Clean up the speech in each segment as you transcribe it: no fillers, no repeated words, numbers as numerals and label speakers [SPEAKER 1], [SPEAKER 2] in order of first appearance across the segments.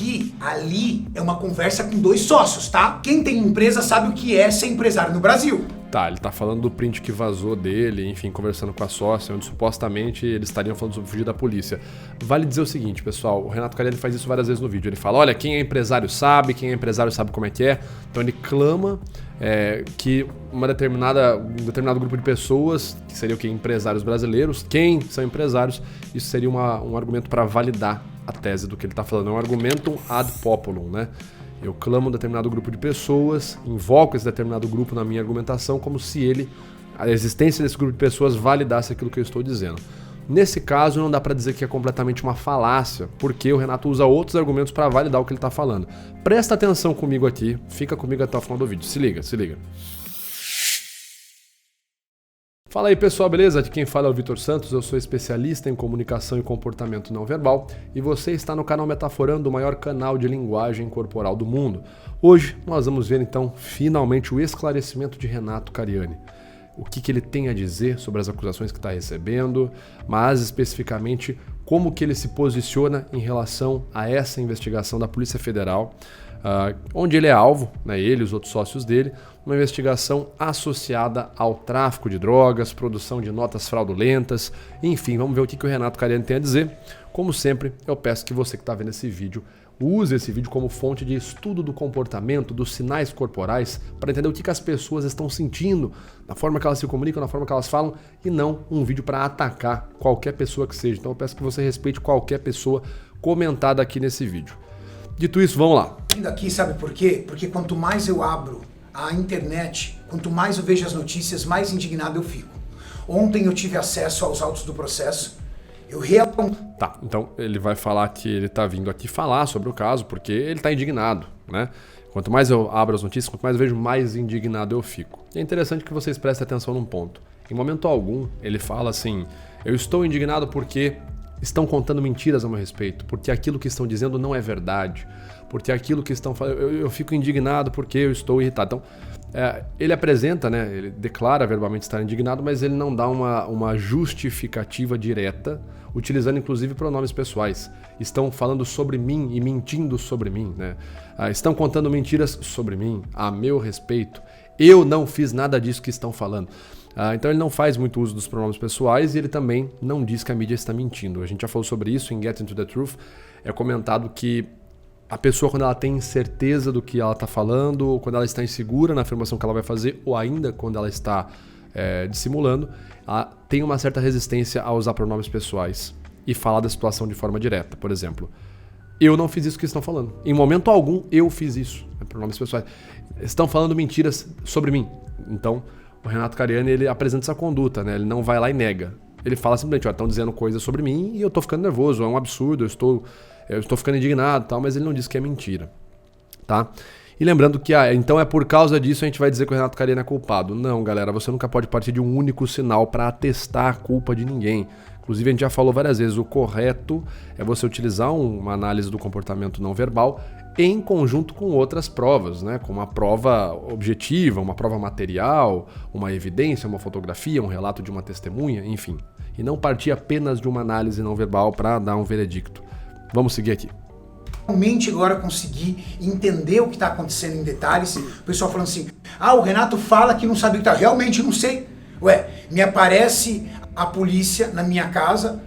[SPEAKER 1] aqui, ali, é uma conversa com dois sócios, tá? Quem tem empresa sabe o que é ser empresário no Brasil.
[SPEAKER 2] Tá, ele tá falando do print que vazou dele, enfim, conversando com a sócia, onde supostamente eles estariam falando sobre fugir da polícia. Vale dizer o seguinte, pessoal, o Renato Cariani faz isso várias vezes no vídeo. Ele fala, olha, quem é empresário sabe como é que é. Então ele clama que um determinado grupo de pessoas, que seria o que? Empresários brasileiros, quem são empresários, isso seria um argumento para validar a tese do que ele tá falando. É um argumentum ad populum, né? Eu clamo um determinado grupo de pessoas, invoco esse determinado grupo na minha argumentação como se a existência desse grupo de pessoas validasse aquilo que eu estou dizendo. Nesse caso, não dá para dizer que é completamente uma falácia, porque o Renato usa outros argumentos para validar o que ele está falando. Presta atenção comigo aqui, fica comigo até o final do vídeo. Se liga, se liga. Fala aí pessoal, beleza? Aqui quem fala é o Vitor Santos, eu sou especialista em comunicação e comportamento não verbal e você está no canal Metaforando, o maior canal de linguagem corporal do mundo. Hoje nós vamos ver então finalmente o esclarecimento de Renato Cariani. O que ele tem a dizer sobre as acusações que está recebendo, mas especificamente como que ele se posiciona em relação a essa investigação da Polícia Federal, onde ele é alvo, né, ele e os outros sócios dele, uma investigação associada ao tráfico de drogas, produção de notas fraudulentas, enfim, vamos ver o que o Renato Cariani tem a dizer. Como sempre, eu peço que você que está vendo esse vídeo, use esse vídeo como fonte de estudo do comportamento, dos sinais corporais, para entender o que as pessoas estão sentindo, na forma que elas se comunicam, na forma que elas falam, e não um vídeo para atacar qualquer pessoa que seja. Então eu peço que você respeite qualquer pessoa comentada aqui nesse vídeo. Dito isso, vamos lá.
[SPEAKER 1] Aqui, sabe por quê? Porque quanto mais eu abro a internet, quanto mais eu vejo as notícias, mais indignado eu fico. Ontem eu tive acesso aos autos do processo.
[SPEAKER 2] Tá, então ele vai falar que ele tá vindo aqui falar sobre o caso porque ele tá indignado, né? Quanto mais eu abro as notícias, quanto mais eu vejo, mais indignado eu fico. E é interessante que vocês prestem atenção num ponto. Em momento algum, ele fala assim, eu estou indignado porque estão contando mentiras a meu respeito, porque aquilo que estão dizendo não é verdade, porque aquilo que estão falando, eu fico indignado porque eu estou irritado. Então, ele apresenta, né, ele declara verbalmente estar indignado, mas ele não dá uma justificativa direta, utilizando inclusive pronomes pessoais. Estão falando sobre mim e mentindo sobre mim, né? Estão contando mentiras sobre mim, a meu respeito. Eu não fiz nada disso que estão falando. Então ele não faz muito uso dos pronomes pessoais e ele também não diz que a mídia está mentindo. A gente já falou sobre isso em Getting to the Truth. É comentado que a pessoa, quando ela tem certeza do que ela está falando, ou quando ela está insegura na afirmação que ela vai fazer, ou ainda quando ela está dissimulando, ela tem uma certa resistência a usar pronomes pessoais e falar da situação de forma direta. Por exemplo, eu não fiz isso que estão falando. Em momento algum, eu fiz isso. Pronomes pessoais. Estão falando mentiras sobre mim. Então, o Renato Cariani, ele apresenta essa conduta, né? Ele não vai lá e nega. Ele fala simplesmente, estão dizendo coisas sobre mim e eu estou ficando nervoso, é um absurdo, eu estou ficando indignado e tal, mas ele não diz que é mentira, tá? E lembrando que, então é por causa disso a gente vai dizer que o Renato Cariani é culpado. Não, galera, você nunca pode partir de um único sinal para atestar a culpa de ninguém. Inclusive, a gente já falou várias vezes, o correto é você utilizar uma análise do comportamento não verbal em conjunto com outras provas, né? Com uma prova objetiva, uma prova material, uma evidência, uma fotografia, um relato de uma testemunha, enfim. E não partir apenas de uma análise não verbal para dar um veredicto. Vamos seguir aqui.
[SPEAKER 1] Realmente agora consegui entender o que está acontecendo em detalhes. O pessoal falando assim, o Renato fala que não sabe o que está. Realmente não sei. Ué, me aparece a polícia na minha casa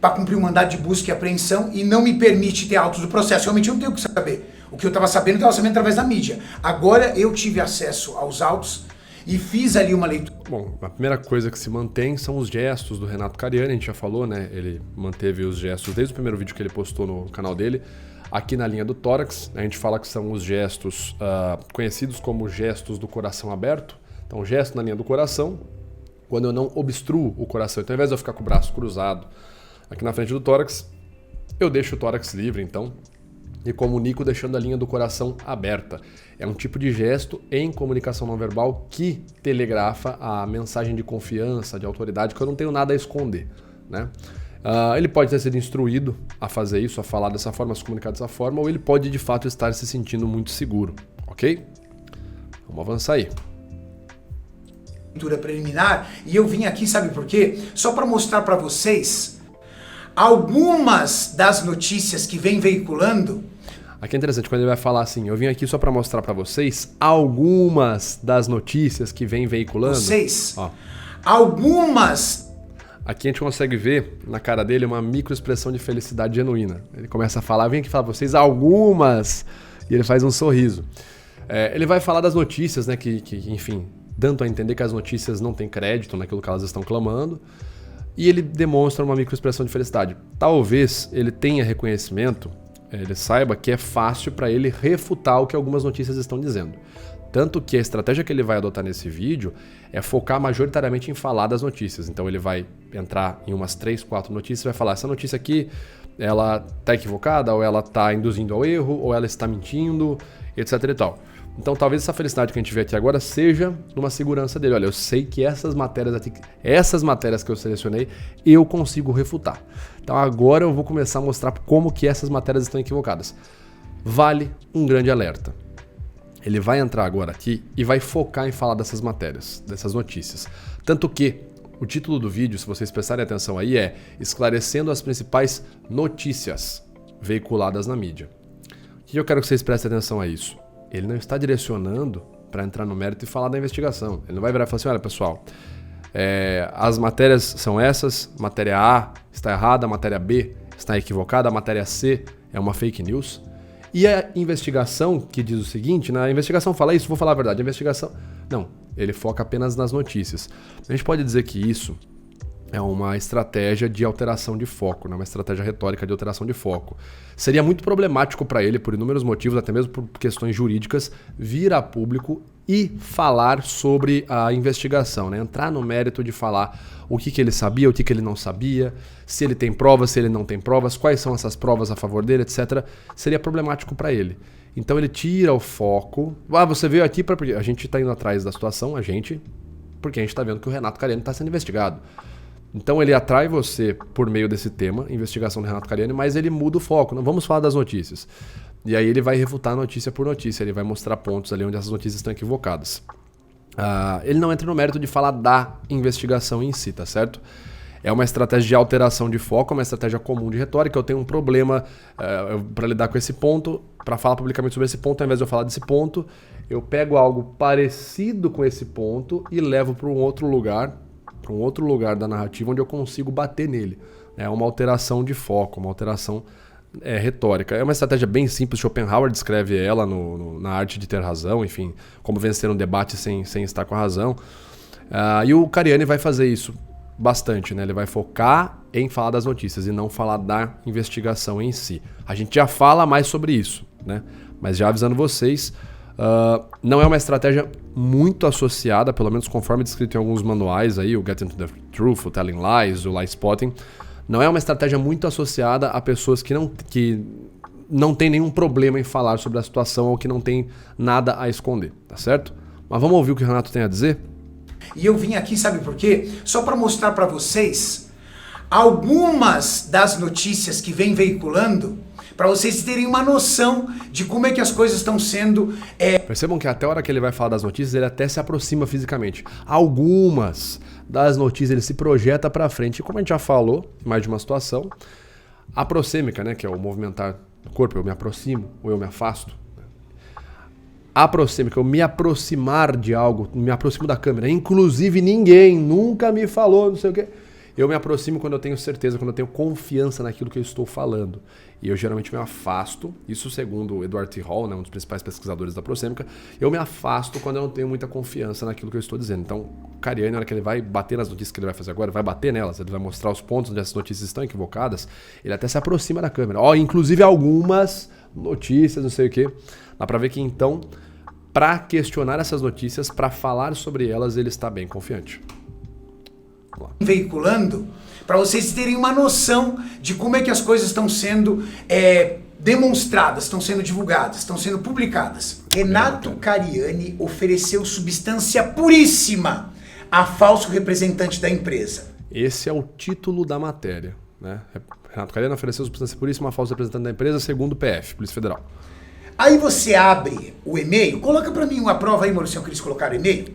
[SPEAKER 1] para cumprir um mandado de busca e apreensão e não me permite ter autos do processo. Realmente eu não tenho o que saber. O que eu estava sabendo através da mídia. Agora eu tive acesso aos autos e fiz ali uma leitura.
[SPEAKER 2] Bom, a primeira coisa que se mantém são os gestos do Renato Cariani, a gente já falou, né? Ele manteve os gestos desde o primeiro vídeo que ele postou no canal dele. Aqui na linha do tórax, a gente fala que são os gestos conhecidos como gestos do coração aberto. Então, gesto na linha do coração, quando eu não obstruo o coração. Então, ao invés de eu ficar com o braço cruzado aqui na frente do tórax, eu deixo o tórax livre, então, e comunico deixando a linha do coração aberta. É um tipo de gesto em comunicação não verbal que telegrafa a mensagem de confiança, de autoridade, que eu não tenho nada a esconder, né? Ele pode ter sido instruído a fazer isso, a falar dessa forma, a se comunicar dessa forma, ou ele pode de fato estar se sentindo muito seguro, ok? Vamos avançar aí.
[SPEAKER 1] Leitura preliminar, e eu vim aqui, sabe por quê? Só para mostrar para vocês algumas das notícias que vem veiculando.
[SPEAKER 2] Aqui é interessante quando ele vai falar assim, eu vim aqui só para mostrar para vocês algumas das notícias que vem veiculando.
[SPEAKER 1] Algumas.
[SPEAKER 2] Aqui a gente consegue ver na cara dele uma microexpressão de felicidade genuína. Ele começa a falar, vem aqui falar para vocês algumas, e ele faz um sorriso. Ele vai falar das notícias, né, que enfim, dando a entender que as notícias não têm crédito naquilo que elas estão clamando, e ele demonstra uma microexpressão de felicidade. Talvez ele tenha reconhecimento, ele saiba que é fácil para ele refutar o que algumas notícias estão dizendo. Tanto que a estratégia que ele vai adotar nesse vídeo é focar majoritariamente em falar das notícias. Então ele vai entrar em umas 3, 4 notícias e vai falar, essa notícia aqui, ela está equivocada, ou ela está induzindo ao erro, ou ela está mentindo, etc e tal. Então talvez essa felicidade que a gente vê aqui agora seja numa segurança dele. Olha, eu sei que essas matérias que eu selecionei, eu consigo refutar. Então agora eu vou começar a mostrar como que essas matérias estão equivocadas. Vale um grande alerta. Ele vai entrar agora aqui e vai focar em falar dessas matérias, dessas notícias. Tanto que o título do vídeo, se vocês prestarem atenção aí, é Esclarecendo as principais notícias veiculadas na mídia. O que eu quero que vocês prestem atenção a isso? Ele não está direcionando para entrar no mérito e falar da investigação. Ele não vai virar e falar assim, olha pessoal, as matérias são essas, matéria A está errada, a matéria B está equivocada, a matéria C é uma fake news. E a investigação que diz o seguinte, na investigação fala isso, vou falar a verdade, a investigação... Não, ele foca apenas nas notícias. A gente pode dizer que isso é uma estratégia de alteração de foco, né? Uma estratégia retórica de alteração de foco. Seria muito problemático para ele, por inúmeros motivos, até mesmo por questões jurídicas, vir a público e falar sobre a investigação, né? Entrar no mérito de falar o que ele sabia, o que ele não sabia, se ele tem provas, se ele não tem provas, quais são essas provas a favor dele, etc. Seria problemático para ele. Então ele tira o foco. Você veio aqui para... A gente está indo atrás da situação, porque a gente está vendo que o Renato Cariani está sendo investigado. Então ele atrai você por meio desse tema, investigação do Renato Cariani, mas ele muda o foco, não vamos falar das notícias. E aí ele vai refutar notícia por notícia, ele vai mostrar pontos ali onde essas notícias estão equivocadas. Ele não entra no mérito de falar da investigação em si, tá certo? É uma estratégia de alteração de foco, uma estratégia comum de retórica. Eu tenho um problema para lidar com esse ponto, para falar publicamente sobre esse ponto, ao invés de eu falar desse ponto, eu pego algo parecido com esse ponto e levo para um outro lugar da narrativa onde eu consigo bater nele. É uma alteração de foco, uma alteração retórica. É uma estratégia bem simples, Schopenhauer descreve ela na Arte de Ter Razão, enfim, como vencer um debate sem estar com a razão. E o Cariani vai fazer isso bastante, né? Ele vai focar em falar das notícias e não falar da investigação em si. A gente já fala mais sobre isso, né? Mas já avisando vocês, não é uma estratégia muito associada, pelo menos conforme descrito em alguns manuais aí, o Getting to the Truth, o Telling Lies, o Lie Spotting, não é uma estratégia muito associada a pessoas que não tem nenhum problema em falar sobre a situação ou que não tem nada a esconder, tá certo? Mas vamos ouvir o que o Renato tem a dizer?
[SPEAKER 1] E eu vim aqui, sabe por quê? Só para mostrar para vocês algumas das notícias que vem veiculando, para vocês terem uma noção de como é que as coisas estão sendo...
[SPEAKER 2] Percebam que até a hora que ele vai falar das notícias, ele até se aproxima fisicamente. Algumas das notícias ele se projeta para frente. E como a gente já falou, em mais de uma situação, a proxêmica, né, que é o movimentar do corpo, eu me aproximo ou eu me afasto. A proxêmica, eu me aproximar de algo, me aproximo da câmera. Inclusive ninguém nunca me falou, não sei o quê. Eu me aproximo quando eu tenho certeza, quando eu tenho confiança naquilo que eu estou falando. E eu geralmente me afasto, isso segundo o Edward T. Hall, né, um dos principais pesquisadores da proxêmica, eu me afasto quando eu não tenho muita confiança naquilo que eu estou dizendo. Então, o Cariani, na hora que ele vai bater nas notícias que ele vai fazer agora, vai bater nelas, ele vai mostrar os pontos onde essas notícias estão equivocadas, ele até se aproxima da câmera. Inclusive algumas notícias, não sei o quê. Dá pra ver que então, para questionar essas notícias, para falar sobre elas, ele está bem confiante.
[SPEAKER 1] Veiculando, para vocês terem uma noção de como é que as coisas estão sendo demonstradas, estão sendo divulgadas, estão sendo publicadas. Renato Cariani ofereceu substância puríssima a falso representante da empresa.
[SPEAKER 2] Esse é o título da matéria, né? Renato Cariani ofereceu substância puríssima a falso representante da empresa, segundo o PF, Polícia Federal.
[SPEAKER 1] Aí você abre o e-mail, coloca para mim uma prova aí, Maurício, que eles colocaram e-mail.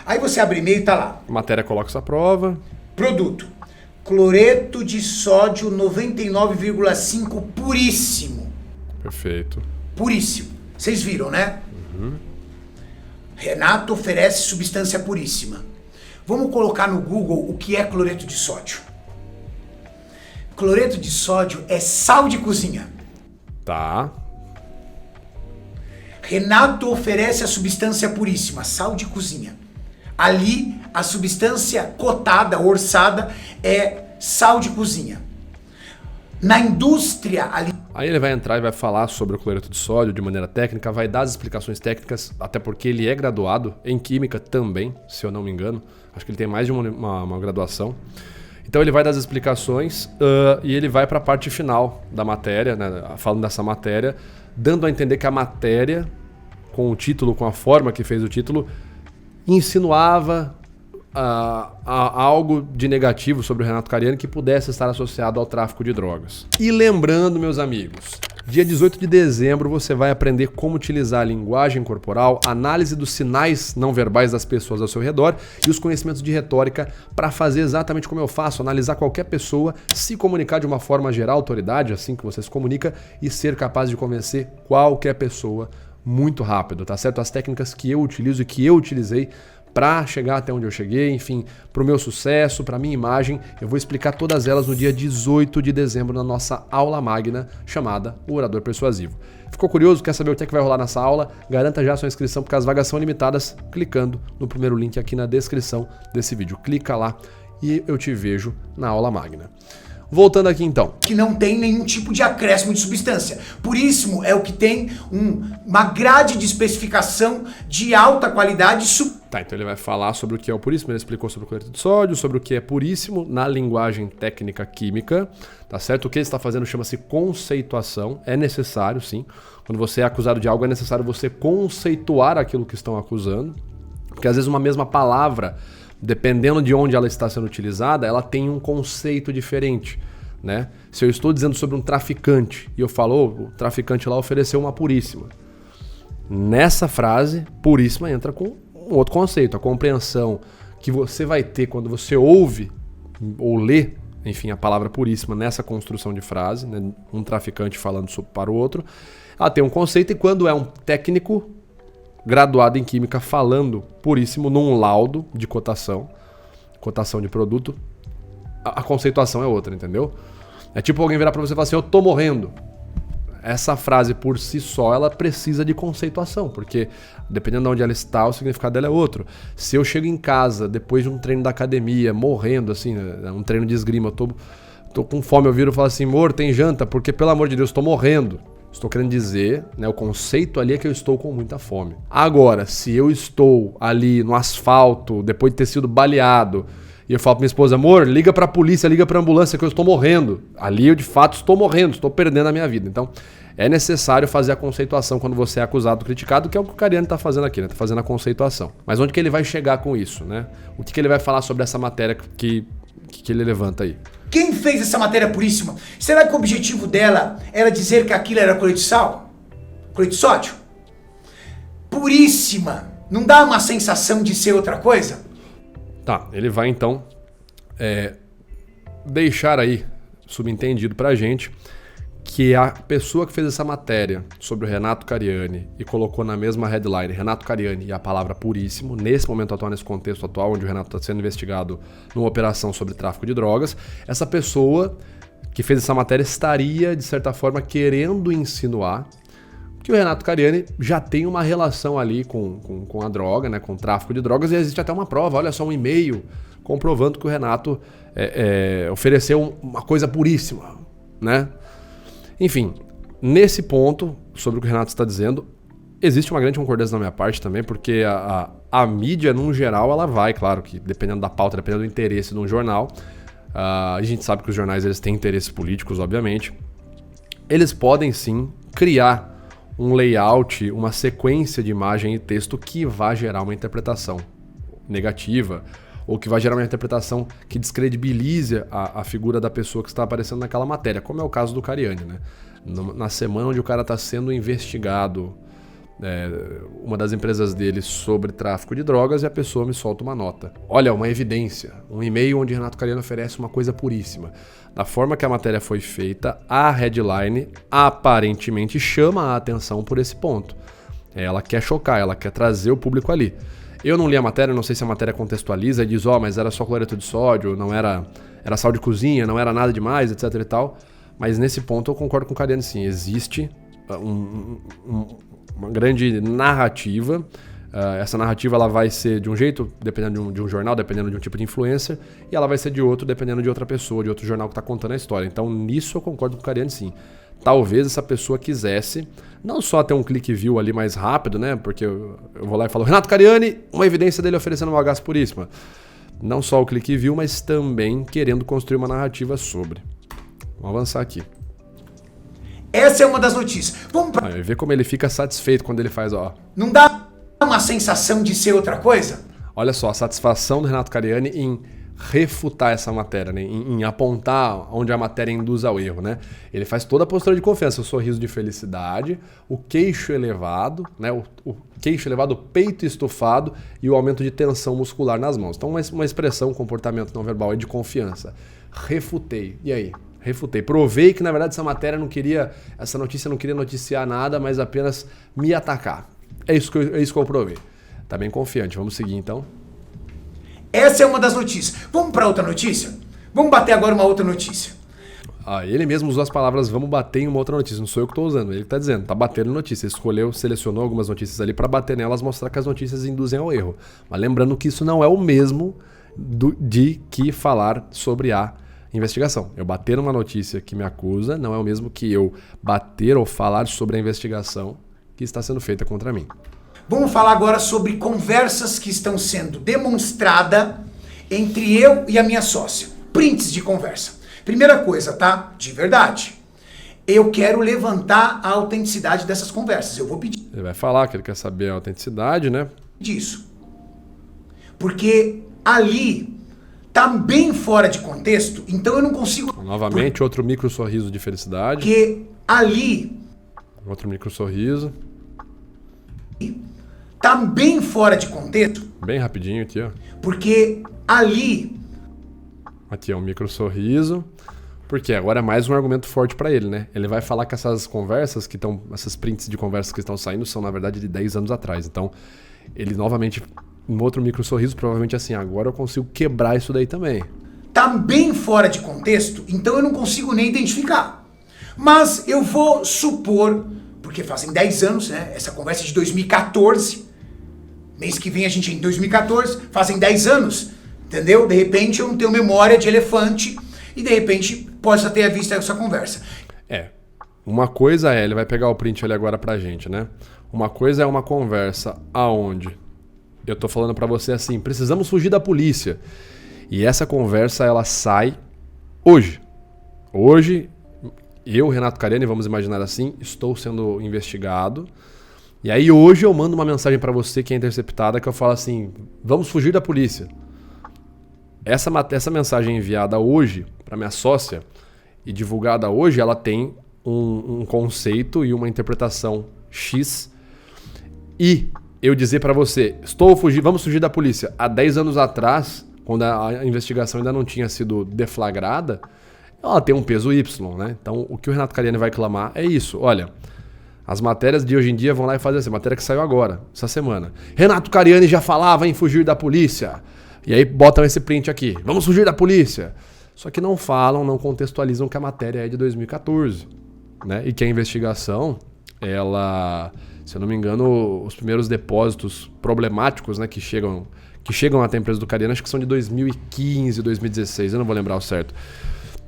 [SPEAKER 1] Aí você abre e-mail e tá lá.
[SPEAKER 2] A matéria coloca essa prova.
[SPEAKER 1] Produto. Cloreto de sódio 99,5 puríssimo.
[SPEAKER 2] Perfeito.
[SPEAKER 1] puríssimo. Vocês viram, né? Renato oferece substância puríssima. Vamos colocar no Google o que é cloreto de sódio. Cloreto de sódio é sal de cozinha.
[SPEAKER 2] Tá.
[SPEAKER 1] Renato oferece a substância puríssima, sal de cozinha. Ali, a substância cotada, orçada, é sal de cozinha. Na indústria ali...
[SPEAKER 2] Aí ele vai entrar e vai falar sobre o cloreto de sódio de maneira técnica, vai dar as explicações técnicas, até porque ele é graduado em química também, se eu não me engano. Acho que ele tem mais de uma graduação. Então ele vai dar as explicações e ele vai para a parte final da matéria, né, falando dessa matéria, dando a entender que a matéria, com o título, com a forma que fez o título, insinuava algo de negativo sobre o Renato Cariani que pudesse estar associado ao tráfico de drogas. E lembrando, meus amigos, dia 18 de dezembro você vai aprender como utilizar a linguagem corporal, análise dos sinais não verbais das pessoas ao seu redor e os conhecimentos de retórica para fazer exatamente como eu faço, analisar qualquer pessoa, se comunicar de uma forma gerar autoridade, assim que você se comunica, e ser capaz de convencer qualquer pessoa muito rápido, tá certo? As técnicas que eu utilizo e que eu utilizei para chegar até onde eu cheguei, enfim, para o meu sucesso, para a minha imagem, eu vou explicar todas elas no dia 18 de dezembro na nossa aula magna chamada O Orador Persuasivo. Ficou curioso? Quer saber o que é que vai rolar nessa aula? Garanta já a sua inscrição porque as vagas são limitadas clicando no primeiro link aqui na descrição desse vídeo. Clica lá e eu te vejo na aula magna. Voltando aqui então.
[SPEAKER 1] Que não tem nenhum tipo de acréscimo de substância. Puríssimo é o que tem uma grade de especificação de alta qualidade.
[SPEAKER 2] Tá, então ele vai falar sobre o que é o puríssimo, ele explicou sobre o cloreto de sódio, sobre o que é puríssimo na linguagem técnica química, tá certo? O que ele está fazendo chama-se conceituação, é necessário sim. Quando você é acusado de algo é necessário você conceituar aquilo que estão acusando, porque às vezes uma mesma palavra, dependendo de onde ela está sendo utilizada, ela tem um conceito diferente, né? Se eu estou dizendo sobre um traficante e eu falo, o traficante lá ofereceu uma puríssima. Nessa frase, puríssima entra com um outro conceito, a compreensão que você vai ter quando você ouve ou lê, enfim, a palavra puríssima nessa construção de frase, né? Um traficante falando para o outro, ela tem um conceito e quando é um técnico graduado em química falando puríssimo num laudo de cotação de produto, a conceituação é outra, entendeu? É tipo alguém virar pra você e falar assim, eu tô morrendo. Essa frase por si só, ela precisa de conceituação, porque dependendo de onde ela está, o significado dela é outro. Se eu chego em casa, depois de um treino da academia, morrendo, assim, um treino de esgrima, eu tô com fome, eu viro e falo assim, amor, tem janta? Porque, pelo amor de Deus, tô morrendo. Estou querendo dizer, né, o conceito ali é que eu estou com muita fome. Agora, se eu estou ali no asfalto, depois de ter sido baleado, e eu falo pra minha esposa, amor, liga pra polícia, liga pra ambulância que eu estou morrendo. Ali eu de fato estou morrendo, estou perdendo a minha vida. Então, é necessário fazer a conceituação quando você é acusado, criticado, que é o que o Cariani está fazendo aqui, né? Está fazendo a conceituação. Mas onde que ele vai chegar com isso, né? O que ele vai falar sobre essa matéria que ele levanta aí?
[SPEAKER 1] Quem fez essa matéria puríssima? Será que o objetivo dela era dizer que aquilo era cloreto de sal? Cloreto de sódio? Puríssima. Não dá uma sensação de ser outra coisa?
[SPEAKER 2] Tá, ele vai então deixar aí subentendido pra gente que a pessoa que fez essa matéria sobre o Renato Cariani e colocou na mesma headline Renato Cariani e a palavra puríssimo, nesse momento atual, nesse contexto atual, onde o Renato está sendo investigado numa operação sobre tráfico de drogas, essa pessoa que fez essa matéria estaria, de certa forma, querendo insinuar que o Renato Cariani já tem uma relação ali com a droga, né, com o tráfico de drogas, e existe até uma prova, olha só, um e-mail comprovando que o Renato ofereceu uma coisa puríssima, né? Enfim, nesse ponto, sobre o que o Renato está dizendo, existe uma grande concordância da minha parte também, porque a mídia, num geral, ela vai, claro que dependendo da pauta, dependendo do interesse de um jornal, a gente sabe que os jornais eles têm interesses políticos, obviamente, eles podem sim criar um layout, uma sequência de imagem e texto que vai gerar uma interpretação negativa, ou que vai gerar uma interpretação que descredibilize a figura da pessoa que está aparecendo naquela matéria, como é o caso do Cariani, né? Na semana onde o cara está sendo investigado uma das empresas dele sobre tráfico de drogas e a pessoa me solta uma nota. Olha, uma evidência, um e-mail onde Renato Cariani oferece uma coisa puríssima. Da forma que a matéria foi feita, a headline aparentemente chama a atenção por esse ponto. Ela quer chocar, ela quer trazer o público ali. Eu não li a matéria, não sei se a matéria contextualiza e diz, mas era só cloreto de sódio, não era sal de cozinha, não era nada demais, etc e tal. Mas nesse ponto eu concordo com o Cariani, sim. Existe uma grande narrativa. Essa narrativa ela vai ser de um jeito, dependendo de um jornal, dependendo de um tipo de influencer, e ela vai ser de outro, dependendo de outra pessoa, de outro jornal que está contando a história. Então, nisso eu concordo com o Cariani, sim. Talvez essa pessoa quisesse não só ter um clique view ali mais rápido, né? Porque eu vou lá e falo, Renato Cariani, uma evidência dele oferecendo uma gás puríssima. Não só o clique view, mas também querendo construir uma narrativa sobre. Vamos avançar aqui.
[SPEAKER 1] Essa é uma das notícias.
[SPEAKER 2] Vê como ele fica satisfeito quando ele faz,
[SPEAKER 1] Não dá uma sensação de ser outra coisa?
[SPEAKER 2] Olha só, a satisfação do Renato Cariani em refutar essa matéria, né? em apontar onde a matéria induz ao erro, né? Ele faz toda a postura de confiança, o sorriso de felicidade, o queixo elevado, né? o queixo elevado, o peito estufado e o aumento de tensão muscular nas mãos. Então uma expressão, um comportamento não verbal é de confiança. Refutei. E aí? Refutei. Provei que na verdade essa notícia não queria noticiar nada, mas apenas me atacar. É isso que eu provei. Tá bem confiante. Vamos seguir então.
[SPEAKER 1] Essa é uma das notícias. Vamos para outra notícia? Vamos bater agora uma outra notícia.
[SPEAKER 2] Ele mesmo usou as palavras vamos bater em uma outra notícia. Não sou eu que estou usando, ele que está dizendo. Tá batendo notícia. Ele selecionou algumas notícias ali para bater nelas, mostrar que as notícias induzem ao erro. Mas lembrando que isso não é o mesmo de que falar sobre a investigação. Eu bater numa notícia que me acusa não é o mesmo que eu bater ou falar sobre a investigação que está sendo feita contra mim.
[SPEAKER 1] Vamos falar agora sobre conversas que estão sendo demonstradas entre eu e a minha sócia. Prints de conversa. Primeira coisa, tá? De verdade. Eu quero levantar a autenticidade dessas conversas. Eu vou pedir.
[SPEAKER 2] Ele vai falar que ele quer saber a autenticidade, né?
[SPEAKER 1] Disso. Porque ali tá bem fora de contexto, então eu não consigo...
[SPEAKER 2] Novamente, outro micro sorriso de felicidade.
[SPEAKER 1] Porque ali...
[SPEAKER 2] Outro micro sorriso.
[SPEAKER 1] Tá bem fora de contexto.
[SPEAKER 2] Bem rapidinho aqui, ó.
[SPEAKER 1] Porque ali...
[SPEAKER 2] Aqui é um micro sorriso. Porque agora é mais um argumento forte pra ele, né? Ele vai falar que essas conversas essas prints de conversas que estão saindo são, na verdade, de 10 anos atrás. Então, ele novamente, um outro micro sorriso, provavelmente assim, agora eu consigo quebrar isso daí também.
[SPEAKER 1] Tá bem fora de contexto, então eu não consigo nem identificar. Mas eu vou supor, porque fazem 10 anos, né? Essa conversa é de 2014. Mês que vem a gente é em 2014, fazem 10 anos, entendeu? De repente eu não tenho memória de elefante e de repente possa ter visto essa conversa.
[SPEAKER 2] Uma coisa ele vai pegar o print ali agora pra gente, né? Uma coisa é uma conversa aonde eu tô falando pra você assim, precisamos fugir da polícia. E essa conversa ela sai hoje. Hoje, eu, Renato Cariani, vamos imaginar assim, estou sendo investigado. E aí hoje eu mando uma mensagem pra você que é interceptada que eu falo assim, vamos fugir da polícia. Essa mensagem enviada hoje pra minha sócia e divulgada hoje, ela tem um conceito e uma interpretação X. E eu dizer pra você, vamos fugir da polícia. Há 10 anos atrás, quando a investigação ainda não tinha sido deflagrada, ela tem um peso Y, né? Então o que o Renato Cariani vai clamar é isso, olha... As matérias de hoje em dia vão lá e fazem assim, matéria que saiu agora, essa semana. Renato Cariani já falava em fugir da polícia. E aí botam esse print aqui, vamos fugir da polícia. Só que não falam, não contextualizam que a matéria é de 2014. Né? E que a investigação, ela, se eu não me engano, os primeiros depósitos problemáticos, né, que chegam até a empresa do Cariani, acho que são de 2015, 2016, eu não vou lembrar o certo.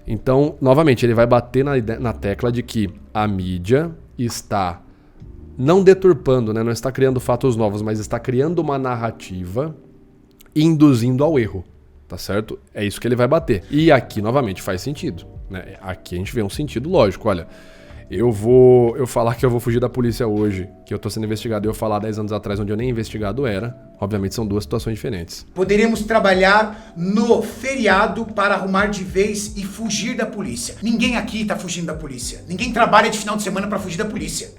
[SPEAKER 2] Então, novamente, ele vai bater na tecla de que a mídia está não deturpando, né? Não está criando fatos novos, mas está criando uma narrativa induzindo ao erro, tá certo? É isso que ele vai bater. E aqui, novamente, faz sentido, né? Aqui a gente vê um sentido lógico, olha, eu falar que eu vou fugir da polícia hoje, que eu tô sendo investigado, e eu falar 10 anos atrás onde eu nem investigado era, obviamente são duas situações diferentes.
[SPEAKER 1] Poderíamos trabalhar no feriado para arrumar de vez e fugir da polícia. Ninguém aqui tá fugindo da polícia. Ninguém trabalha de final de semana para fugir da polícia.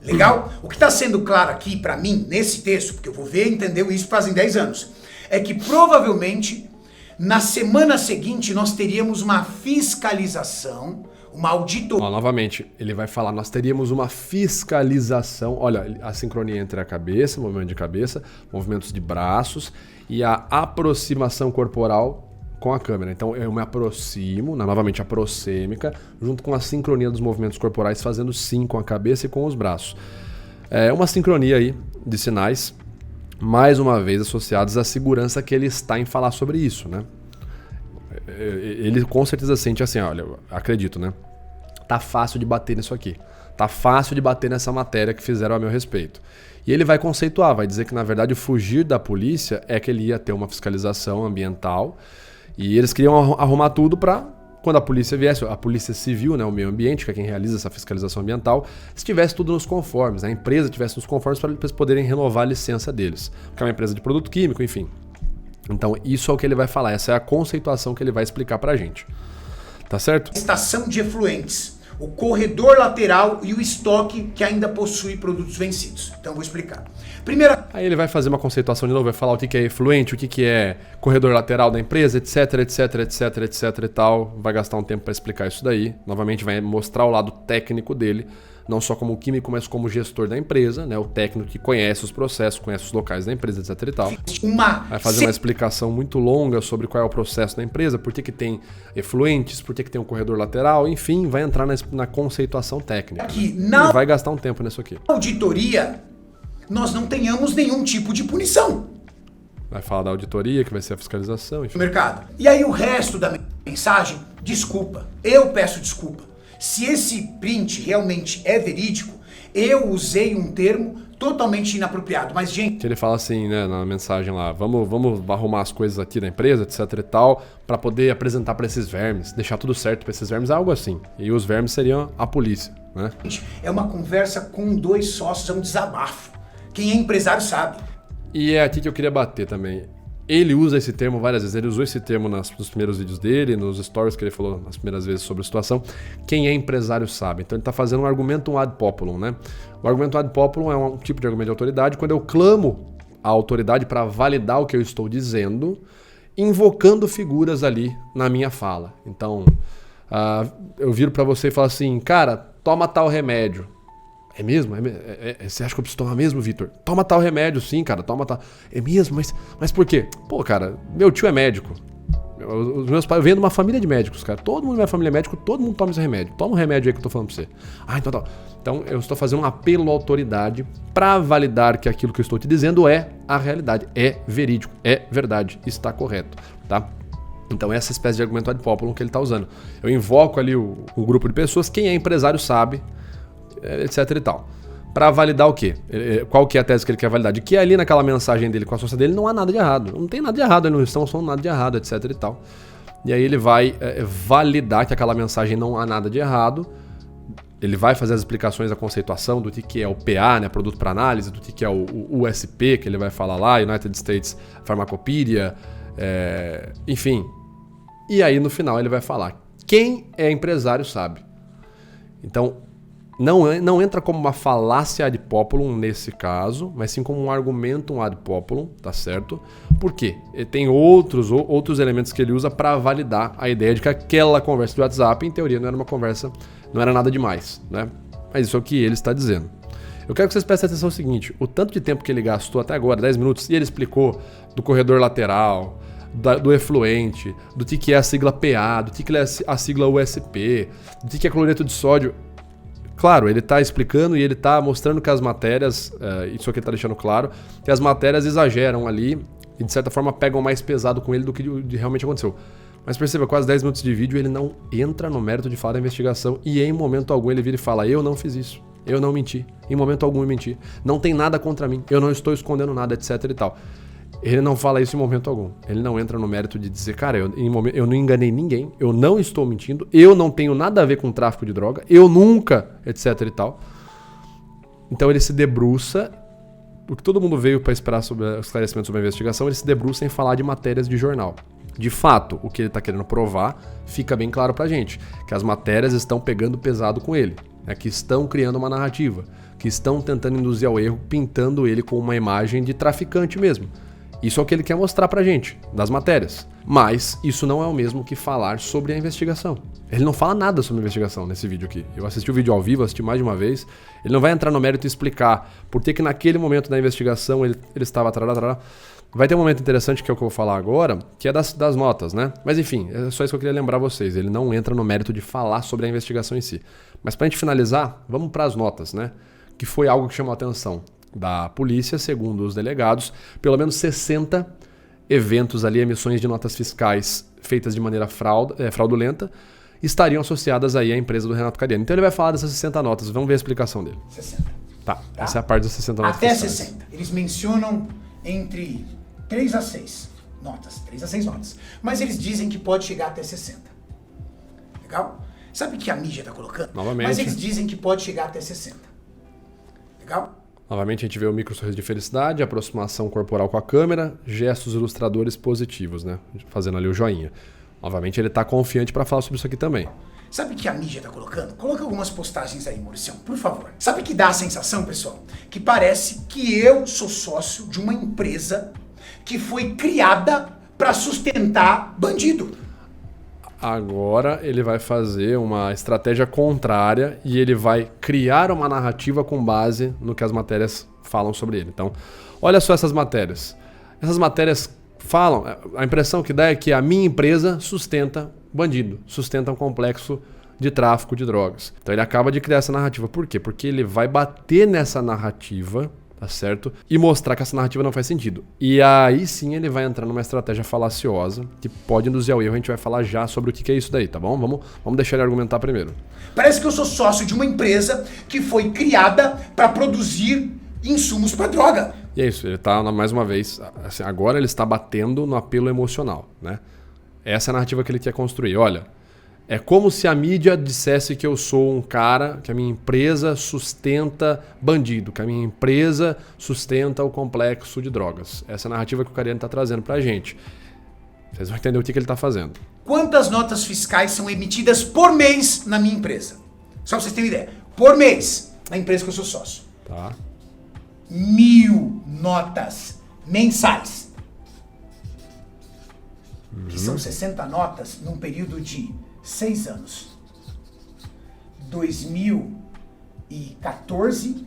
[SPEAKER 1] Legal? O que está sendo claro aqui para mim, nesse texto, porque eu vou ver e entender isso fazem 10 anos, é que provavelmente na semana seguinte nós teríamos uma fiscalização, uma auditoria.
[SPEAKER 2] Novamente, ele vai falar, nós teríamos uma fiscalização, olha, a sincronia entre a cabeça, movimento de cabeça, movimentos de braços e a aproximação corporal com a câmera. Então eu me aproximo, novamente a proxêmica, junto com a sincronia dos movimentos corporais, fazendo sim com a cabeça e com os braços. É uma sincronia aí de sinais, mais uma vez associados à segurança que ele está em falar sobre isso, né? Ele com certeza sente assim, olha, acredito, né? Tá fácil de bater nisso aqui. Tá fácil de bater nessa matéria que fizeram a meu respeito. E ele vai conceituar, vai dizer que na verdade o fugir da polícia é que ele ia ter uma fiscalização ambiental e eles queriam arrumar tudo para quando a polícia viesse, a polícia civil, né, o meio ambiente, que é quem realiza essa fiscalização ambiental, estivesse tudo nos conformes, a empresa estivesse nos conformes para eles poderem renovar a licença deles. Porque é uma empresa de produto químico, enfim. Então isso é o que ele vai falar, essa é a conceituação que ele vai explicar pra gente. Tá certo?
[SPEAKER 1] Estação de efluentes, o corredor lateral e o estoque que ainda possui produtos vencidos. Então eu vou explicar. Primeira...
[SPEAKER 2] Aí ele vai fazer uma conceituação de novo, vai falar o que é efluente, o que é corredor lateral da empresa, etc, etc, etc, etc e tal. Vai gastar um tempo para explicar isso daí. Novamente vai mostrar o lado técnico dele, não só como químico, mas como gestor da empresa, né? O técnico que conhece os processos, conhece os locais da empresa, etc e tal. Vai fazer uma explicação muito longa sobre qual é o processo da empresa, por que tem efluentes, por que tem um corredor lateral, enfim, vai entrar na conceituação técnica.
[SPEAKER 1] Aqui,
[SPEAKER 2] e vai gastar um tempo nisso aqui.
[SPEAKER 1] Na auditoria, nós não tenhamos nenhum tipo de punição.
[SPEAKER 2] Vai falar da auditoria, que vai ser a fiscalização, enfim.
[SPEAKER 1] No mercado. E aí o resto da mensagem, desculpa, eu peço desculpa. Se esse print realmente é verídico, eu usei um termo totalmente inapropriado. Mas, gente...
[SPEAKER 2] Ele fala assim, né, na mensagem lá, vamos arrumar as coisas aqui da empresa, etc e tal, para poder apresentar para esses vermes, deixar tudo certo para esses vermes, algo assim. E os vermes seriam a polícia, né?
[SPEAKER 1] É uma conversa com dois sócios, é um desabafo. Quem é empresário sabe.
[SPEAKER 2] E é aqui que eu queria bater também. Ele usa esse termo várias vezes, ele usou esse termo nos primeiros vídeos dele, nos stories que ele falou nas primeiras vezes sobre a situação. Quem é empresário sabe. Então ele está fazendo um argumento ad populum, né? O argumento ad populum é um tipo de argumento de autoridade quando eu clamo a autoridade para validar o que eu estou dizendo, invocando figuras ali na minha fala. Então, eu viro para você e falo assim, cara, toma tal remédio. É mesmo? Você acha que eu preciso tomar mesmo, Vitor? Toma tal remédio, sim, cara, toma tal. É mesmo? Mas por quê? Pô, cara, meu tio é médico. Os meus pais, eu venho de uma família de médicos, cara. Todo mundo da minha família é médico, todo mundo toma esse remédio. Toma um remédio aí que eu tô falando pra você. Então tá. Então eu estou fazendo um apelo à autoridade para validar que aquilo que eu estou te dizendo é a realidade, é verídico, é verdade, está correto, tá? Então essa espécie de argumento ad populum que ele tá usando. Eu invoco ali o grupo de pessoas, quem é empresário sabe, etc e tal. Para validar o quê? Qual que é a tese que ele quer validar? De que ali naquela mensagem dele com a sócia dele não há nada de errado. Não tem nada de errado, eles não estão falando nada de errado, etc e tal. E aí ele vai validar que aquela mensagem não há nada de errado. Ele vai fazer as explicações, a conceituação do que é o PA, né, produto para análise, do que é o USP, que ele vai falar lá, United States Pharmacopeia, enfim. E aí no final ele vai falar, quem é empresário sabe. Então, não entra como uma falácia ad populum nesse caso, mas sim como um argumento ad populum, tá certo? Por quê? Ele tem outros elementos que ele usa para validar a ideia de que aquela conversa do WhatsApp, em teoria, não era uma conversa, não era nada demais, né? Mas isso é o que ele está dizendo. Eu quero que vocês prestem atenção no seguinte, o tanto de tempo que ele gastou até agora, 10 minutos, e ele explicou do corredor lateral, do efluente, do que é a sigla PA, do que é a sigla USP, do que é cloreto de sódio. Claro, ele está explicando e ele está mostrando que as matérias, isso aqui ele está deixando claro, que as matérias exageram ali e de certa forma pegam mais pesado com ele do que realmente aconteceu. Mas perceba, quase 10 minutos de vídeo ele não entra no mérito de falar da investigação e em momento algum ele vira e fala, eu não fiz isso, eu não menti, em momento algum eu menti, não tem nada contra mim, eu não estou escondendo nada, etc e tal. Ele não fala isso em momento algum. Ele não entra no mérito de dizer, cara, eu não enganei ninguém, eu não estou mentindo, eu não tenho nada a ver com tráfico de droga, eu nunca, etc e tal. Então ele se debruça, o que todo mundo veio para esperar sobre o esclarecimento sobre a investigação, ele se debruça em falar de matérias de jornal. De fato, o que ele está querendo provar fica bem claro pra gente, que as matérias estão pegando pesado com ele. né, que estão criando uma narrativa, que estão tentando induzir ao erro, pintando ele com uma imagem de traficante mesmo. Isso é o que ele quer mostrar pra gente, das matérias. Mas isso não é o mesmo que falar sobre a investigação. Ele não fala nada sobre a investigação nesse vídeo aqui. Eu assisti o vídeo ao vivo, assisti mais de uma vez. Ele não vai entrar no mérito e explicar por que naquele momento da investigação ele estava... Vai ter um momento interessante que é o que eu vou falar agora, que é das notas, né? Mas enfim, é só isso que eu queria lembrar vocês. Ele não entra no mérito de falar sobre a investigação em si. Mas pra gente finalizar, vamos para as notas, né? Que foi algo que chamou a atenção da polícia, segundo os delegados, pelo menos 60 eventos ali, emissões de notas fiscais feitas de maneira fraudulenta, estariam associadas aí à empresa do Renato Cariani. Então ele vai falar dessas 60 notas, vamos ver a explicação dele.
[SPEAKER 1] 60.
[SPEAKER 2] Tá, essa é a parte das 60 notas
[SPEAKER 1] até
[SPEAKER 2] fiscais.
[SPEAKER 1] 60. Eles mencionam entre 3 a 6 notas, 3 a 6 notas. Mas eles dizem que pode chegar até 60. Legal? Sabe o que a mídia tá colocando?
[SPEAKER 2] Novamente.
[SPEAKER 1] Mas eles dizem que pode chegar até 60. Legal?
[SPEAKER 2] Novamente a gente vê o micro sorriso de felicidade, aproximação corporal com a câmera, gestos ilustradores positivos, né? Fazendo ali o joinha. Novamente ele tá confiante para falar sobre isso aqui também.
[SPEAKER 1] Sabe o que a mídia tá colocando? Coloca algumas postagens aí, Mauricião, por favor. Sabe que dá a sensação, pessoal? Que parece que eu sou sócio de uma empresa que foi criada para sustentar bandido.
[SPEAKER 2] Agora ele vai fazer uma estratégia contrária e ele vai criar uma narrativa com base no que as matérias falam sobre ele. Então, olha só essas matérias. Essas matérias falam, a impressão que dá é que a minha empresa sustenta bandido, sustenta um complexo de tráfico de drogas. Então ele acaba de criar essa narrativa. Por quê? Porque ele vai bater nessa narrativa, tá certo? E mostrar que essa narrativa não faz sentido. E aí sim ele vai entrar numa estratégia falaciosa que pode induzir ao erro. A gente vai falar já sobre o que é isso daí, tá bom? Vamos deixar ele argumentar primeiro.
[SPEAKER 1] Parece que eu sou sócio de uma empresa que foi criada para produzir insumos para droga.
[SPEAKER 2] E é isso, ele tá, mais uma vez, assim, agora ele está batendo no apelo emocional, né? Essa é a narrativa que ele quer construir. Olha, é como se a mídia dissesse que eu sou um cara, que a minha empresa sustenta bandido, que a minha empresa sustenta o complexo de drogas. Essa é a narrativa que o Cariani está trazendo pra gente. Vocês vão entender o que ele está fazendo.
[SPEAKER 1] Quantas notas fiscais são emitidas por mês na minha empresa? Só pra vocês terem ideia. Por mês, na empresa que eu sou sócio.
[SPEAKER 2] Tá.
[SPEAKER 1] 1000 notas mensais. Que são 60 notas num período de 6 anos. 2014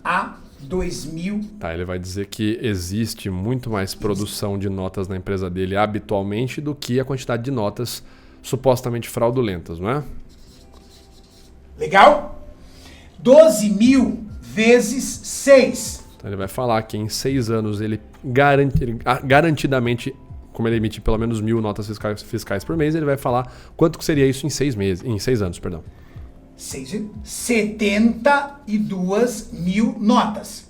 [SPEAKER 1] a 2000.
[SPEAKER 2] Tá, ele vai dizer que existe muito mais produção de notas na empresa dele habitualmente do que a quantidade de notas supostamente fraudulentas, não é?
[SPEAKER 1] Legal? 12 mil vezes 6.
[SPEAKER 2] Então ele vai falar que em 6 anos ele garantidamente, como ele emite pelo menos 1000 notas fiscais por mês, ele vai falar quanto que seria isso em 6 meses, em 6 anos, perdão.
[SPEAKER 1] 72 mil notas.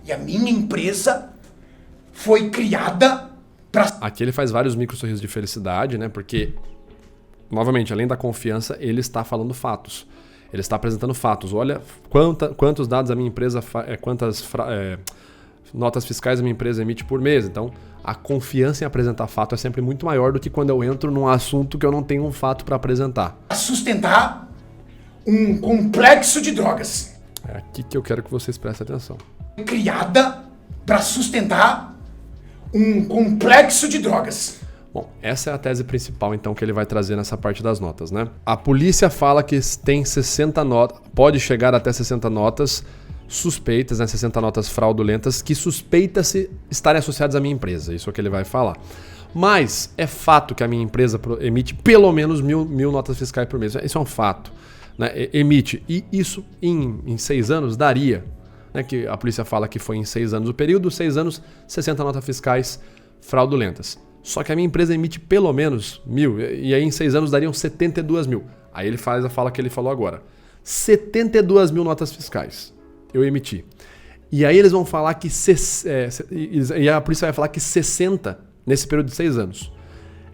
[SPEAKER 1] E a minha empresa foi criada para...
[SPEAKER 2] Aqui ele faz vários micro sorrisos de felicidade, né? Porque, novamente, além da confiança, ele está falando fatos. Ele está apresentando fatos. Olha quantos dados a minha empresa, quantas notas fiscais a minha empresa emite por mês. Então, a confiança em apresentar fato é sempre muito maior do que quando eu entro num assunto que eu não tenho um fato para apresentar.
[SPEAKER 1] Sustentar um complexo de drogas.
[SPEAKER 2] É aqui que eu quero que vocês prestem atenção.
[SPEAKER 1] Criada para sustentar um complexo de drogas.
[SPEAKER 2] Bom, essa é a tese principal, então, que ele vai trazer nessa parte das notas, né? A polícia fala que tem 60 notas, pode chegar até 60 notas suspeitas, né? 60 notas fraudulentas, que suspeita-se estarem associadas à minha empresa. Isso é o que ele vai falar. Mas é fato que a minha empresa emite pelo menos mil notas fiscais por mês. Isso é um fato, né? Emite. E isso em 6 anos daria, né? Que a polícia fala que foi em 6 anos o período, 6 anos, 60 notas fiscais fraudulentas. Só que a minha empresa emite pelo menos 1000, e aí em 6 anos dariam 72 mil. Aí ele faz a fala que ele falou agora. 72 mil notas fiscais eu emiti. E aí eles vão falar que... e a polícia vai falar que 60, nesse período de 6 anos,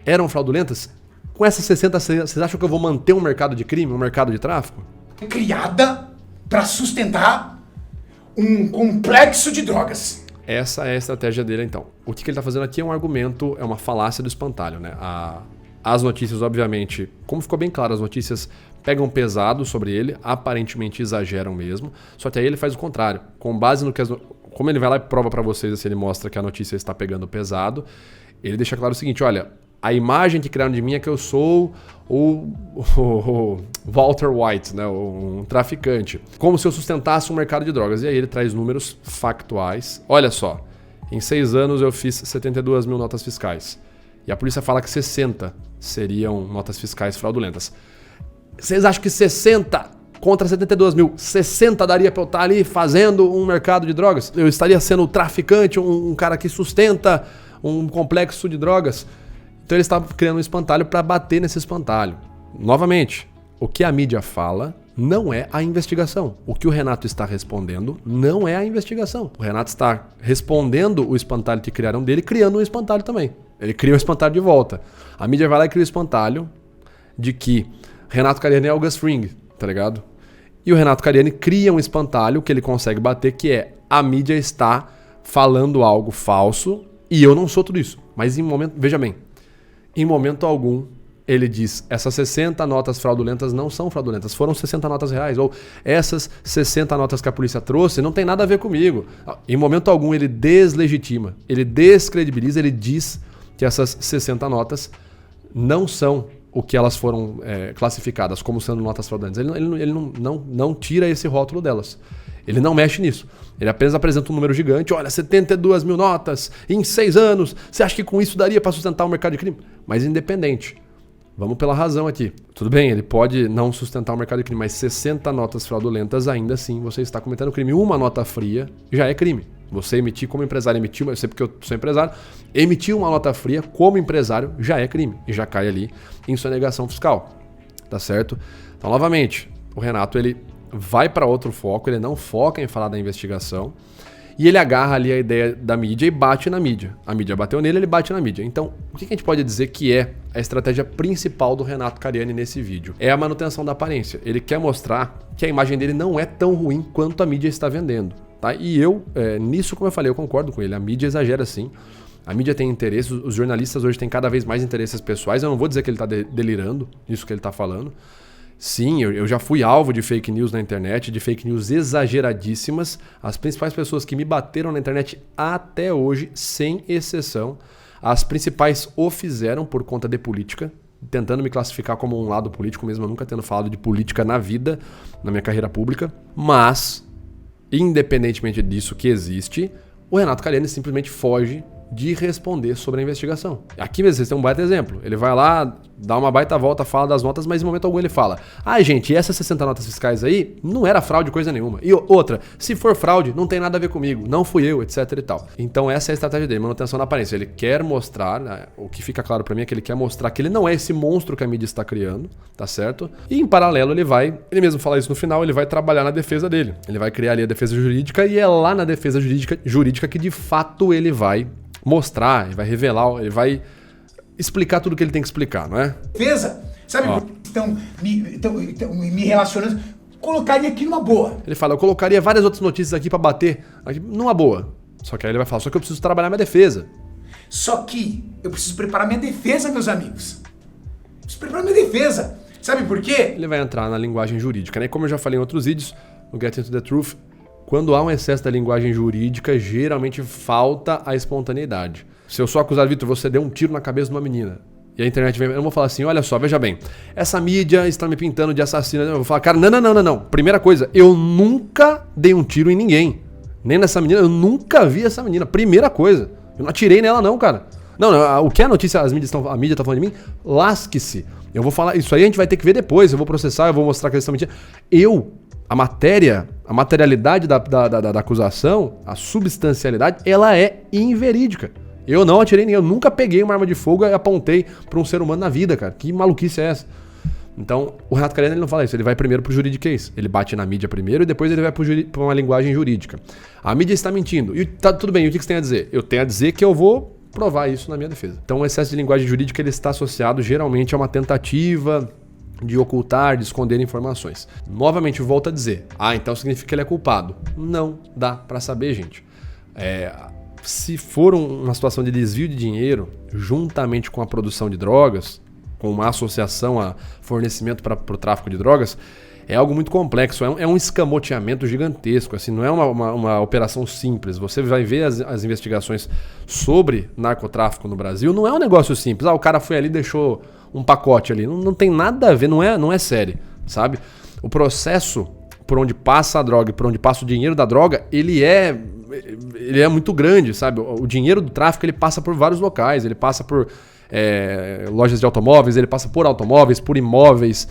[SPEAKER 2] eram fraudulentas. Com essas 60, vocês acham que eu vou manter um mercado de crime, um mercado de tráfico?
[SPEAKER 1] Criada para sustentar um complexo de drogas. Essa
[SPEAKER 2] é a estratégia dele, então. O que ele está fazendo aqui é um argumento, é uma falácia do espantalho, né? A As notícias, obviamente, como ficou bem claro, as notícias pegam pesado sobre ele, aparentemente exageram mesmo, só que aí ele faz o contrário. Com base no que como ele vai lá e prova para vocês, se ele mostra que a notícia está pegando pesado, ele deixa claro o seguinte, olha, a imagem que criaram de mim é que eu sou o Walter White, né, um traficante. Como se eu sustentasse um mercado de drogas. E aí ele traz números factuais. Olha só, em 6 anos eu fiz 72 mil notas fiscais. E a polícia fala que 60 seriam notas fiscais fraudulentas. Vocês acham que 60 contra 72 mil, 60 daria para eu estar ali fazendo um mercado de drogas? Eu estaria sendo o traficante, um cara que sustenta um complexo de drogas? Então ele estava criando um espantalho para bater nesse espantalho. Novamente, o que a mídia fala não é a investigação. O que o Renato está respondendo não é a investigação. O Renato está respondendo o espantalho que criaram dele, criando um espantalho também. Ele cria um espantalho de volta. A mídia vai lá e cria o espantalho de que Renato Cariani é o Gus Fring, tá ligado? E o Renato Cariani cria um espantalho que ele consegue bater, que é a mídia está falando algo falso e eu não sou tudo isso. Mas em momento, veja bem, em momento algum ele diz, essas 60 notas fraudulentas não são fraudulentas, foram 60 notas reais, ou essas 60 notas que a polícia trouxe não tem nada a ver comigo. Em momento algum ele deslegitima, ele descredibiliza, ele diz que essas 60 notas não são o que elas foram classificadas como sendo notas fraudulentas. Ele não tira esse rótulo delas. Ele não mexe nisso. Ele apenas apresenta um número gigante. Olha, 72 mil notas em 6 anos. Você acha que com isso daria para sustentar o mercado de crime? Mas independente. Vamos pela razão aqui. Tudo bem, ele pode não sustentar o mercado de crime, mas 60 notas fraudulentas, ainda assim você está cometendo crime. Uma nota fria já é crime. Você emitir como empresário, eu sei porque eu sou empresário, emitir uma nota fria como empresário já é crime. E já cai ali em sonegação fiscal. Tá certo? Então, novamente, o Renato, ele vai para outro foco, ele não foca em falar da investigação e ele agarra ali a ideia da mídia e bate na mídia. A mídia bateu nele, ele bate na mídia. Então, o que a gente pode dizer que é a estratégia principal do Renato Cariani nesse vídeo? É a manutenção da aparência. Ele quer mostrar que a imagem dele não é tão ruim quanto a mídia está vendendo. Tá? E nisso, como eu falei, eu concordo com ele. A mídia exagera sim. A mídia tem interesses, os jornalistas hoje têm cada vez mais interesses pessoais. Eu não vou dizer que ele está delirando, isso que ele está falando. Sim, eu já fui alvo de fake news na internet, de fake news exageradíssimas. As principais pessoas que me bateram na internet até hoje, sem exceção, as principais o fizeram por conta de política, tentando me classificar como um lado político, mesmo eu nunca tendo falado de política na vida, na minha carreira pública. Mas, independentemente disso que existe, o Renato Cariani simplesmente foge de responder sobre a investigação. Aqui mesmo vocês têm um baita exemplo. Ele vai lá, dá uma baita volta, fala das notas, mas em momento algum ele fala: gente, essas 60 notas fiscais aí não era fraude coisa nenhuma. E outra, se for fraude, não tem nada a ver comigo, não fui eu, etc e tal. Então essa é a estratégia dele, manutenção da aparência. Ele quer mostrar, né, o que fica claro pra mim é que ele quer mostrar que ele não é esse monstro que a mídia está criando, tá certo? E em paralelo ele mesmo fala isso no final, ele vai trabalhar na defesa dele. Ele vai criar ali a defesa jurídica e é lá na defesa jurídica que de fato ele vai mostrar, ele vai revelar, ele vai explicar tudo o que ele tem que explicar, não é?
[SPEAKER 1] Defesa, sabe? Estão me relacionando, colocaria aqui numa boa.
[SPEAKER 2] Ele fala, eu colocaria várias outras notícias aqui pra bater, aqui, numa boa. Só que aí ele vai falar, só que eu preciso trabalhar minha defesa.
[SPEAKER 1] Só que eu preciso preparar minha defesa, meus amigos. Preciso preparar minha defesa. Sabe por quê?
[SPEAKER 2] Ele vai entrar na linguagem jurídica, né? Como eu já falei em outros vídeos, no Get Into the Truth, quando há um excesso da linguagem jurídica, geralmente falta a espontaneidade. Se eu sou acusado, Vitor, você deu um tiro na cabeça de uma menina. E a internet vem, eu não vou falar assim, olha só, veja bem, essa mídia está me pintando de assassino. Eu vou falar, cara, não. Primeira coisa, eu nunca dei um tiro em ninguém. Nem nessa menina, eu nunca vi essa menina. Primeira coisa, eu não atirei nela não, cara. Não, o que a notícia, a mídia tá falando de mim, lasque-se. Eu vou falar, isso aí a gente vai ter que ver depois, eu vou processar, eu vou mostrar que eles estão mentindo. A materialidade da acusação, a substancialidade, ela é inverídica. Eu não atirei ninguém, eu nunca peguei uma arma de fogo e apontei para um ser humano na vida, cara. Que maluquice é essa? Então, o Renato Cariani ele não fala isso, ele vai primeiro pro juridiquês. Ele bate na mídia primeiro e depois ele vai para uma linguagem jurídica. A mídia está mentindo. E tá tudo bem, e o que você tem a dizer? Eu tenho a dizer que eu vou provar isso na minha defesa. Então, o excesso de linguagem jurídica ele está associado geralmente a uma tentativa de ocultar, de esconder informações. Novamente, volto a dizer, então significa que ele é culpado. Não dá para saber, gente. Se for uma situação de desvio de dinheiro, juntamente com a produção de drogas, com uma associação a fornecimento para o tráfico de drogas, é algo muito complexo, é um escamoteamento gigantesco, assim, não é uma operação simples. Você vai ver as investigações sobre narcotráfico no Brasil, não é um negócio simples. O cara foi ali e deixou um pacote ali, não tem nada a ver, não é sério, sabe? O processo por onde passa a droga e por onde passa o dinheiro da droga, ele é muito grande, sabe? O dinheiro do tráfico, ele passa por vários locais, ele passa por lojas de automóveis, ele passa por automóveis, por imóveis,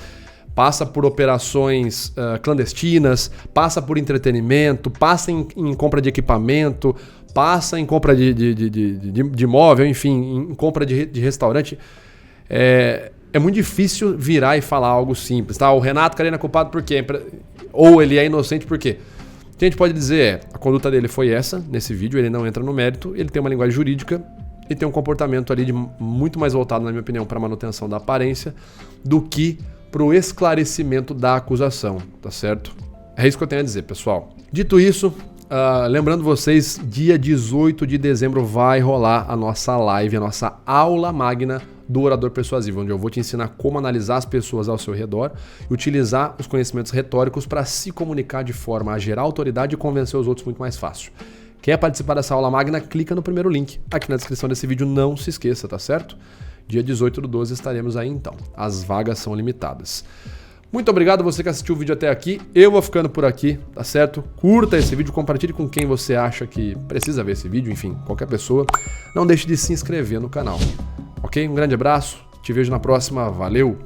[SPEAKER 2] passa por operações clandestinas, passa por entretenimento, passa em compra de equipamento, passa em compra de imóvel, enfim, em compra de restaurante. É muito difícil virar e falar algo simples, tá? O Renato Carena é culpado por quê? Ou ele é inocente por quê? O que a gente pode dizer a conduta dele foi essa, nesse vídeo, ele não entra no mérito, ele tem uma linguagem jurídica e tem um comportamento ali muito mais voltado, na minha opinião, para a manutenção da aparência do que para o esclarecimento da acusação, tá certo? É isso que eu tenho a dizer, pessoal. Dito isso, lembrando vocês, dia 18 de dezembro vai rolar a nossa live, a nossa aula magna do orador persuasivo, onde eu vou te ensinar como analisar as pessoas ao seu redor e utilizar os conhecimentos retóricos para se comunicar de forma a gerar autoridade e convencer os outros muito mais fácil. Quer participar dessa aula magna? Clica no primeiro link aqui na descrição desse vídeo, não se esqueça, tá certo? Dia 18/12 estaremos aí então. As vagas são limitadas. Muito obrigado a você que assistiu o vídeo até aqui. Eu vou ficando por aqui, tá certo? Curta esse vídeo, compartilhe com quem você acha que precisa ver esse vídeo, enfim, qualquer pessoa. Não deixe de se inscrever no canal. Ok? Um grande abraço, te vejo na próxima, valeu!